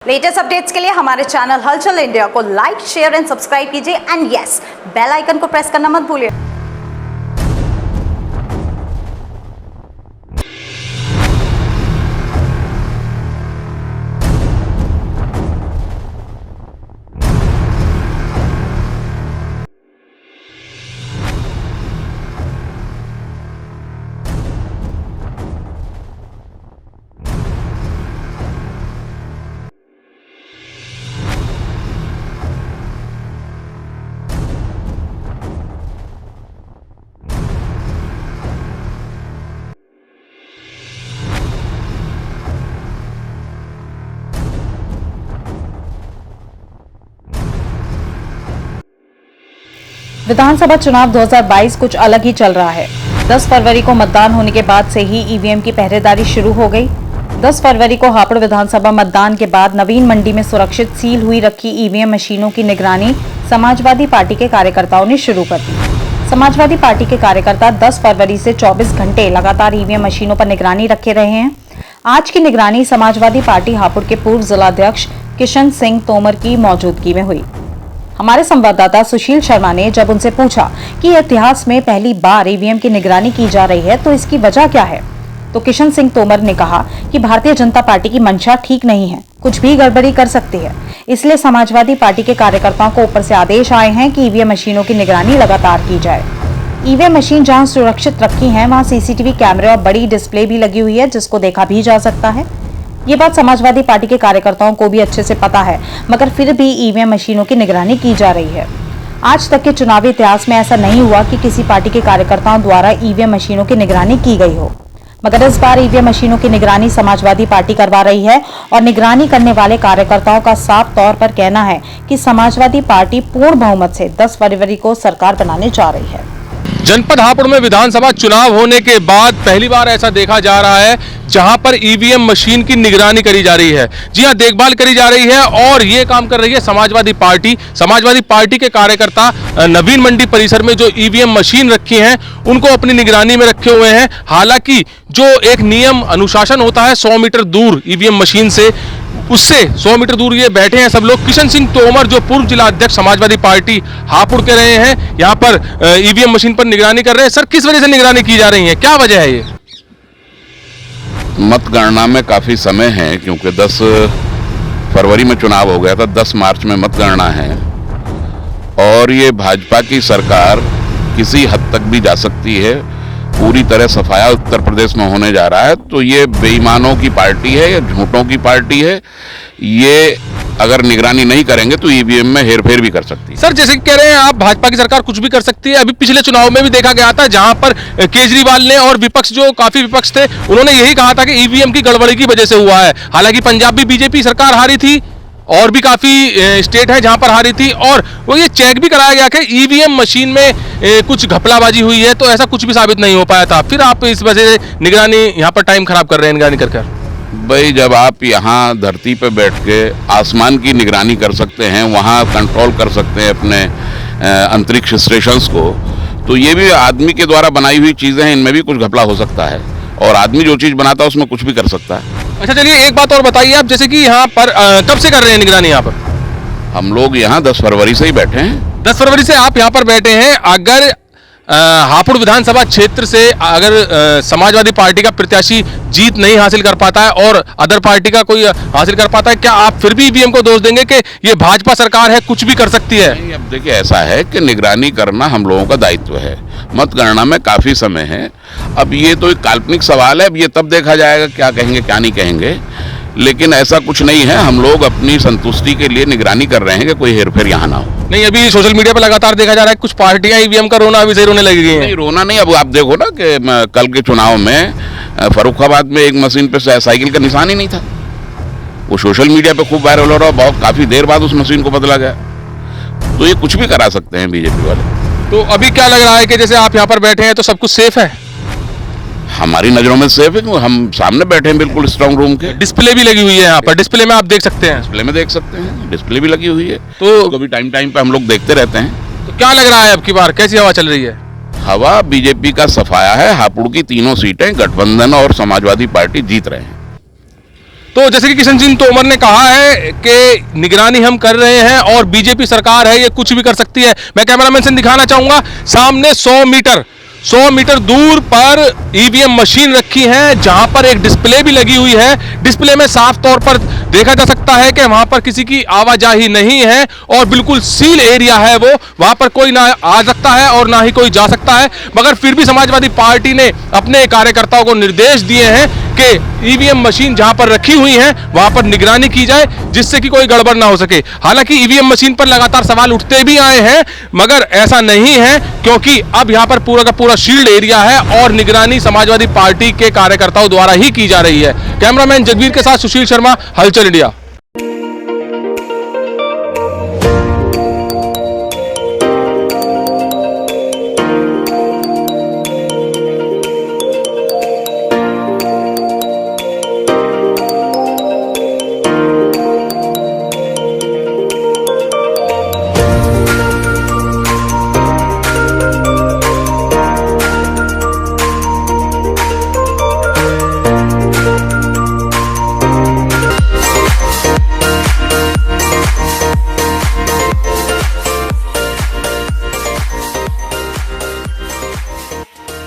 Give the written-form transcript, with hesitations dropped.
Latest updates के लिए हमारे चैनल हलचल इंडिया को लाइक, शेयर एंड सब्सक्राइब कीजिए एंड यस, बेल आइकन को प्रेस करना मत भूलिए। विधानसभा चुनाव 2022 कुछ अलग ही चल रहा है। 10 फरवरी को मतदान होने के बाद से ही ईवीएम की पहरेदारी शुरू हो गई। 10 फरवरी को हापुड़ विधानसभा मतदान के बाद नवीन मंडी में सुरक्षित सील हुई रखी ईवीएम मशीनों की निगरानी समाजवादी पार्टी के कार्यकर्ताओं ने शुरू कर दी। समाजवादी पार्टी के कार्यकर्ता 10 फरवरी से 24 घंटे लगातार ईवीएम मशीनों पर निगरानी रखे रहे हैं। आज की निगरानी समाजवादी पार्टी हापुड़ के पूर्व जिलाध्यक्ष किशन सिंह तोमर की मौजूदगी में हुई। हमारे संवाददाता सुशील शर्मा ने जब उनसे पूछा कि इतिहास में पहली बार ईवीएम की निगरानी की जा रही है तो इसकी वजह क्या है, तो किशन सिंह तोमर ने कहा कि भारतीय जनता पार्टी की मंशा ठीक नहीं है, कुछ भी गड़बड़ी कर सकती है, इसलिए समाजवादी पार्टी के कार्यकर्ताओं को ऊपर से आदेश आए हैं कि ईवीएम मशीनों की निगरानी लगातार की जाए। ईवीएम मशीन जहां सुरक्षित रखी है वहां सीसीटीवी कैमरे और बड़ी डिस्प्ले भी लगी हुई है जिसको देखा भी जा सकता है। ये बात समाजवादी पार्टी के कार्यकर्ताओं को भी अच्छे से पता है, मगर फिर भी ईवीएम मशीनों की निगरानी की जा रही है। आज तक के चुनावी इतिहास में ऐसा नहीं हुआ कि किसी पार्टी के कार्यकर्ताओं द्वारा ईवीएम मशीनों की निगरानी की गई हो, मगर इस बार ईवीएम मशीनों की निगरानी समाजवादी पार्टी करवा रही है और निगरानी करने वाले कार्यकर्ताओं का साफ तौर पर कहना है कि समाजवादी पार्टी पूर्ण बहुमत से 10 फरवरी को सरकार बनाने जा रही है। जनपद हापुड़ में विधानसभा चुनाव होने के बाद पहली बार ऐसा देखा जा रहा है जहां पर ईवीएम मशीन की निगरानी करी जा रही है। जी हां, देखभाल करी जा रही है और ये काम कर रही है समाजवादी पार्टी। समाजवादी पार्टी के कार्यकर्ता नवीन मंडी परिसर में जो ईवीएम मशीन रखी हैं उनको अपनी निगरानी में रखे हुए हैं। हालांकि जो एक नियम अनुशासन होता है 100 मीटर दूर ईवीएम मशीन से, उससे 100 मीटर दूर ये बैठे हैं सब लोग। किशन सिंह तोमर जो पूर्व जिला अध्यक्ष समाजवादी पार्टी हापुड़ के रहे हैं, यहाँ पर ईवीएम मशीन पर निगरानी कर रहे हैं। सर, किस वजह से निगरानी की जा रही है, क्या वजह है ये? मतगणना में काफी समय है क्योंकि 10 फरवरी में चुनाव हो गया था, 10 मार्च में मतगणना है और ये भाजपा की सरकार किसी हद तक भी जा सकती है। पूरी तरह सफाया उत्तर प्रदेश में होने जा रहा है, तो ये बेईमानों की पार्टी है या झूठों की पार्टी है। ये अगर निगरानी नहीं करेंगे तो ईवीएम में हेरफेर भी कर सकती है। सर, जैसे कि कह रहे हैं आप, भाजपा की सरकार कुछ भी कर सकती है। अभी पिछले चुनाव में भी देखा गया था जहां पर केजरीवाल ने और विपक्ष, जो काफी विपक्ष थे, उन्होंने यही कहा था कि ईवीएम की गड़बड़ी की वजह से हुआ है। हालांकि पंजाब भी बीजेपी सरकार हारी थी और भी काफी स्टेट है जहां पर हारी थी, और वो ये चेक भी कराया गया कि ईवीएम मशीन में कुछ घपलाबाजी हुई है, तो ऐसा कुछ भी साबित नहीं हो पाया था। फिर आप इस वजह से निगरानी यहाँ पर टाइम खराब कर रहे हैं निगरानी कर। भाई, जब आप यहाँ धरती पे बैठ के आसमान की निगरानी कर सकते हैं, वहाँ कंट्रोल कर सकते हैं अपने अंतरिक्ष स्टेशंस को, तो ये भी आदमी के द्वारा बनाई हुई चीजें हैं, इनमें भी कुछ घपला हो सकता है और आदमी जो चीज बनाता है उसमें कुछ भी कर सकता है। अच्छा, चलिए एक बात और बताइए आप, जैसे कि यहाँ पर कब से कर रहे हैं निगरानी यहाँ पर? हम लोग यहाँ 10 फरवरी से ही बैठे हैं। 10 फरवरी से आप यहाँ पर बैठे हैं। अगर हापुड़ विधानसभा क्षेत्र से अगर समाजवादी पार्टी का प्रत्याशी जीत नहीं हासिल कर पाता है और अदर पार्टी का कोई हासिल कर पाता है, क्या आप फिर भी ईवीएम को दोष देंगे कि ये भाजपा सरकार है, कुछ भी कर सकती है? नहीं, अब देखिए, ऐसा है कि निगरानी करना हम लोगों का दायित्व है। मतगणना में काफी समय है। अब ये तो एक काल्पनिक सवाल है, अब ये तब देखा जाएगा क्या कहेंगे क्या नहीं कहेंगे, लेकिन ऐसा कुछ नहीं है। हम लोग अपनी संतुष्टि के लिए निगरानी कर रहे हैं कि कोई हेरफेर यहाँ ना हो। नहीं, अभी सोशल मीडिया पर लगातार देखा जा रहा है कुछ पार्टियां ईवीएम का रोना अभी से रोने लगी हैं। नहीं, रोना नहीं। अब आप देखो ना कि कल के चुनाव में फर्रुखाबाद में एक मशीन पे साइकिल का निशान ही नहीं था। वो सोशल मीडिया पे खूब वायरल हो रहा है, बहुत काफी देर बाद उस मशीन को बदला गया। तो ये कुछ भी करा सकते हैं बीजेपी वाले। तो अभी क्या लग रहा है कि जैसे आप यहाँ पर बैठे हैं तो सब कुछ सेफ है? हमारी नजरों में सेफ है, हम सामने बैठे हैं बिल्कुल स्ट्रांग रूम के। डिस्प्ले भी लगी हुई है यहाँ पर, डिस्प्ले में आप देख सकते हैं। डिस्प्ले में देख सकते हैं, डिस्प्ले भी लगी हुई है, तो कभी टाइम पे हम लोग देखते रहते हैं। तो क्या लग रहा है अब की बार कैसी हवा चल रही है? हवा बीजेपी का सफाया है। हापुड़ की तीनों सीटें गठबंधन और समाजवादी पार्टी जीत रहे हैं। तो जैसे कि किशन सिंह तोमर ने कहा है कि निगरानी हम कर रहे हैं और बीजेपी सरकार है, ये कुछ भी कर सकती है। मैं कैमरामैन से दिखाना चाहूंगा, सामने 100 मीटर दूर पर ईवीएम मशीन रखी है, जहां पर एक डिस्प्ले भी लगी हुई है। डिस्प्ले में साफ तौर पर देखा जा सकता है कि वहां पर किसी की आवाजाही नहीं है और बिल्कुल सील एरिया है वो, वहां पर कोई ना आ सकता है और ना ही कोई जा सकता है। मगर फिर भी समाजवादी पार्टी ने अपने कार्यकर्ताओं को निर्देश दिए हैं कि ईवीएम मशीन जहां पर रखी हुई है वहां पर निगरानी की जाए, जिससे कि कोई गड़बड़ ना हो सके। हालांकि ईवीएम मशीन पर लगातार सवाल उठते भी आए हैं, मगर ऐसा नहीं है, क्योंकि अब यहां पर पूरा का पूरा शील्ड एरिया है और निगरानी समाजवादी पार्टी के कार्यकर्ताओं द्वारा ही की जा रही है। कैमरामैन जगवीर के साथ सुशील शर्मा, हलचल इंडिया।